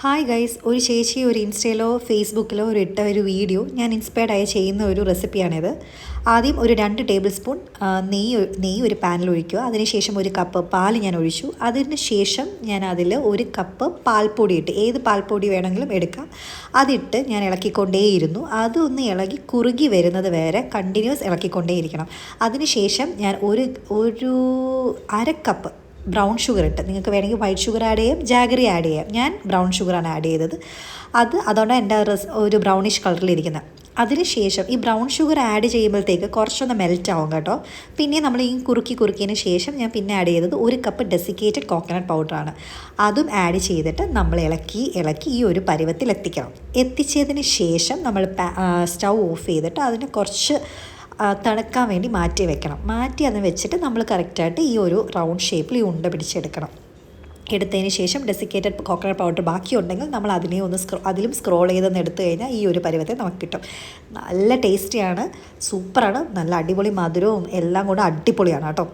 Hi guys, ഒരു ചേച്ചി ഒരു ഇൻസ്റ്റയിലോ ഫേസ്ബുക്കിലോ ഇട്ട ഒരു വീഡിയോ ഞാൻ ഇൻസ്പയർഡായി ചെയ്യുന്ന ഒരു റെസിപ്പിയാണിത്. ആദ്യം ഒരു 2 ടേബിൾ സ്പൂൺ നെയ്യ് ഒരു പാനിൽ ഒഴിക്കുക. അതിനുശേഷം ഒരു കപ്പ് പാൽ ഞാൻ ഒഴിച്ചു. അതിന് ശേഷം ഞാൻ അതിൽ ഒരു കപ്പ് പാൽപ്പൊടി ഇട്ട്, ഏത് പാൽപ്പൊടി വേണമെങ്കിലും എടുക്കാം, അതിട്ട് ഞാൻ ഇളക്കിക്കൊണ്ടേയിരുന്നു. അതൊന്ന് ഇളകി കുറുകി വരുന്നത് വരെ കണ്ടിന്യൂസ് ഇളക്കിക്കൊണ്ടേയിരിക്കണം. അതിനുശേഷം ഞാൻ ഒരു അര കപ്പ് ബ്രൗൺ ഷുഗർ ഇട്ട്, നിങ്ങൾക്ക് വേണമെങ്കിൽ വൈറ്റ് ഷുഗർ ആഡ് ചെയ്യാം, ജാഗറി ആഡ് ചെയ്യാം. ഞാൻ ബ്രൗൺ ഷുഗറാണ് ആഡ് ചെയ്തത്. അതുകൊണ്ടാണ് എൻ്റെ ഒരു ബ്രൗണിഷ് കളറിലിരിക്കുന്നത്. അതിനുശേഷം ഈ ബ്രൗൺ ഷുഗർ ആഡ് ചെയ്യുമ്പോഴത്തേക്ക് കുറച്ചൊന്ന് മെൽറ്റ് ആവും കേട്ടോ. പിന്നെ നമ്മൾ ഈ കുറുക്കിയതിന് ശേഷം ഞാൻ പിന്നെ ആഡ് ചെയ്തത് ഒരു കപ്പ് ഡെസിക്കേറ്റഡ് കോക്കനട്ട് പൗഡറാണ്. അതും ആഡ് ചെയ്തിട്ട് നമ്മൾ ഇളക്കി ഈ ഒരു പരുവത്തിൽ എത്തിക്കണം. എത്തിച്ചതിന് ശേഷം നമ്മൾ സ്റ്റൗ ഓഫ് ചെയ്തിട്ട് അതിന് കുറച്ച് തണുക്കാൻ വേണ്ടി മാറ്റി വെക്കണം. മാറ്റി അത് വെച്ചിട്ട് നമ്മൾ കറക്റ്റായിട്ട് ഈ ഒരു റൗണ്ട് ഷേപ്പിൽ ഈ ഉണ്ട പിടിച്ചെടുക്കണം. എടുത്തതിന് ശേഷം ഡെസിക്കേറ്റഡ് കോക്കനട്ട് പൗഡർ ബാക്കിയുണ്ടെങ്കിൽ നമ്മൾ അതിലും സ്ക്രോൾ ചെയ്തൊന്ന് എടുത്തു കഴിഞ്ഞാൽ ഈ ഒരു പരുവത്തെ നമുക്ക് കിട്ടും. നല്ല ടേസ്റ്റിയാണ്, സൂപ്പറാണ്, നല്ല അടിപൊളി മധുരവും എല്ലാം കൂടെ അടിപൊളിയാണ് കേട്ടോ.